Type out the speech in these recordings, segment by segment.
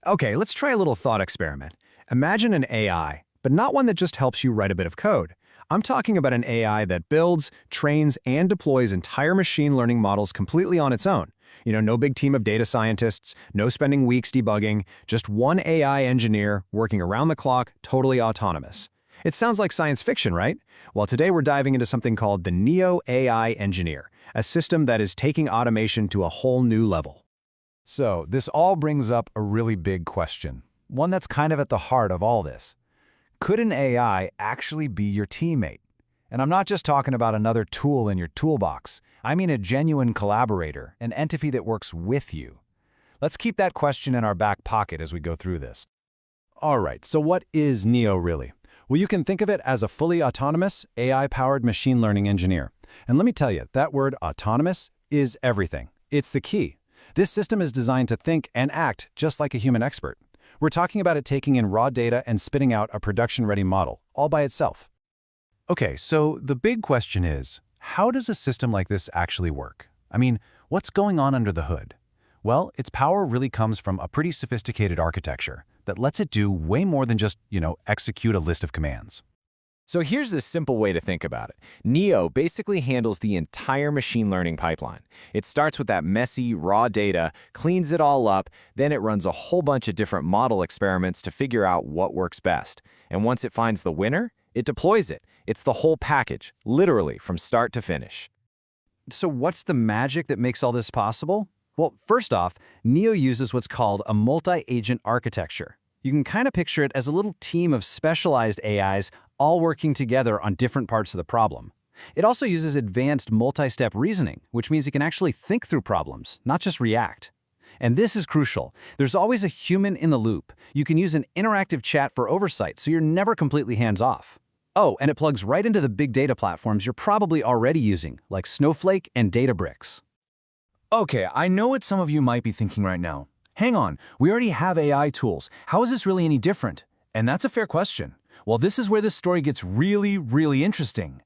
Okay, let's try a little thought experiment. Imagine an AI, but not one that just helps you write a bit of code. I'm talking about an AI that builds, trains, and deploys entire machine learning models completely on its own. No big team of data scientists, no spending weeks debugging, just one AI engineer working around the clock, totally autonomous. It sounds like science fiction, right? Well, today we're diving into something called the NeoAI Engineer, a system that is taking automation to a whole new level. So, this all brings up a really big question, one that's kind of at the heart of all this. Could an AI actually be your teammate? And I'm not just talking about another tool in your toolbox. I mean a genuine collaborator, an entity that works with you. Let's keep that question in our back pocket as we go through this. All right, so what is Neo really? Well, you can think of it as a fully autonomous, AI-powered machine learning engineer. And let me tell you, that word autonomous is everything. It's the key. This system is designed to think and act just like a human expert. We're talking about it taking in raw data and spitting out a production-ready model, all by itself. Okay, so the big question is, how does a system like this actually work? I mean, what's going on under the hood? Well, its power really comes from a pretty sophisticated architecture that lets it do way more than just, execute a list of commands. So here's the simple way to think about it. Neo basically handles the entire machine learning pipeline. It starts with that messy, raw data, cleans it all up, then it runs a whole bunch of different model experiments to figure out what works best. And once it finds the winner, it deploys it. It's the whole package, literally from start to finish. So what's the magic that makes all this possible? Well, first off, Neo uses what's called a multi-agent architecture. You can kind of picture it as a little team of specialized AIs all working together on different parts of the problem. It also uses advanced multi-step reasoning, which means it can actually think through problems, not just react. And this is crucial. There's always a human in the loop. You can use an interactive chat for oversight, so you're never completely hands-off. Oh, and it plugs right into the big data platforms you're probably already using, like Snowflake and Databricks. Okay, I know what some of you might be thinking right now. Hang on, we already have AI tools. How is this really any different? And that's a fair question. Well, this is where this story gets really, really interesting.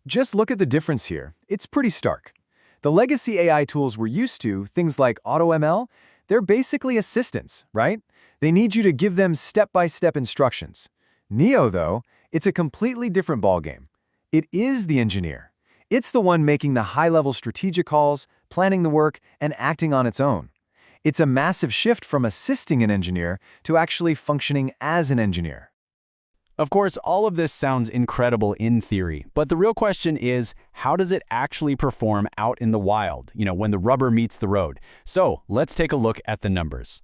Just look at the difference here. It's pretty stark. The legacy AI tools we're used to, things like AutoML, they're basically assistants, right? They need you to give them step-by-step instructions. Neo, though, it's a completely different ballgame. It is the engineer. It's the one making the high-level strategic calls, planning the work, and acting on its own. It's a massive shift from assisting an engineer to actually functioning as an engineer. Of course, all of this sounds incredible in theory, but the real question is, how does it actually perform out in the wild, when the rubber meets the road? So let's take a look at the numbers.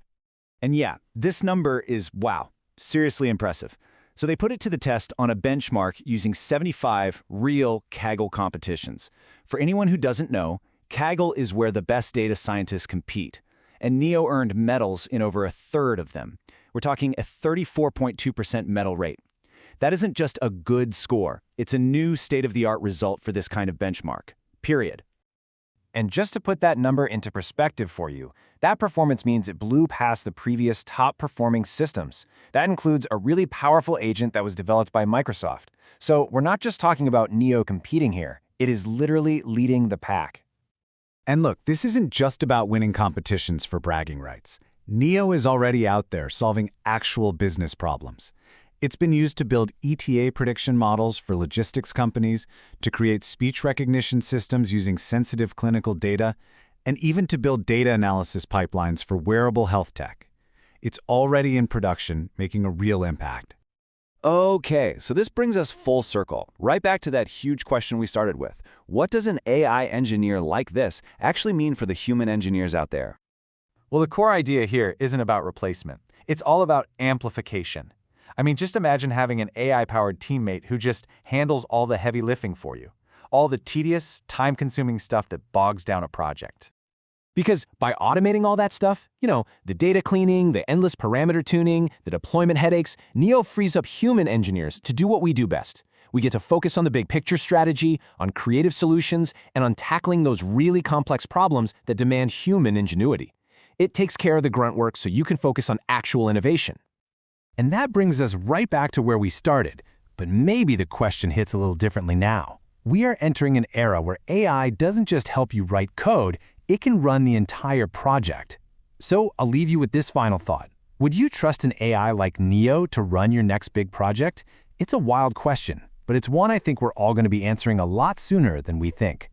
And yeah, this number is, wow, seriously impressive. So they put it to the test on a benchmark using 75 real Kaggle competitions. For anyone who doesn't know, Kaggle is where the best data scientists compete. And Neo earned medals in over a third of them. We're talking a 34.2% medal rate. That isn't just a good score. It's a new state-of-the-art result for this kind of benchmark. Period. And just to put that number into perspective for you, that performance means it blew past the previous top-performing systems. That includes a really powerful agent that was developed by Microsoft. So we're not just talking about Neo competing here. It is literally leading the pack. And look, this isn't just about winning competitions for bragging rights. Neo is already out there solving actual business problems. It's been used to build ETA prediction models for logistics companies, to create speech recognition systems using sensitive clinical data, and even to build data analysis pipelines for wearable health tech. It's already in production, making a real impact. Okay, so this brings us full circle, right back to that huge question we started with. What does an AI engineer like this actually mean for the human engineers out there? Well, the core idea here isn't about replacement. It's all about amplification. I mean, just imagine having an AI-powered teammate who just handles all the heavy lifting for you, all the tedious, time-consuming stuff that bogs down a project. Because by automating all that stuff, the data cleaning, the endless parameter tuning, the deployment headaches, Neo frees up human engineers to do what we do best. We get to focus on the big picture strategy, on creative solutions, and on tackling those really complex problems that demand human ingenuity. It takes care of the grunt work so you can focus on actual innovation. And that brings us right back to where we started, but maybe the question hits a little differently now. We are entering an era where AI doesn't just help you write code, it can run the entire project. So I'll leave you with this final thought. Would you trust an AI like Neo to run your next big project? It's a wild question, but it's one I think we're all going to be answering a lot sooner than we think.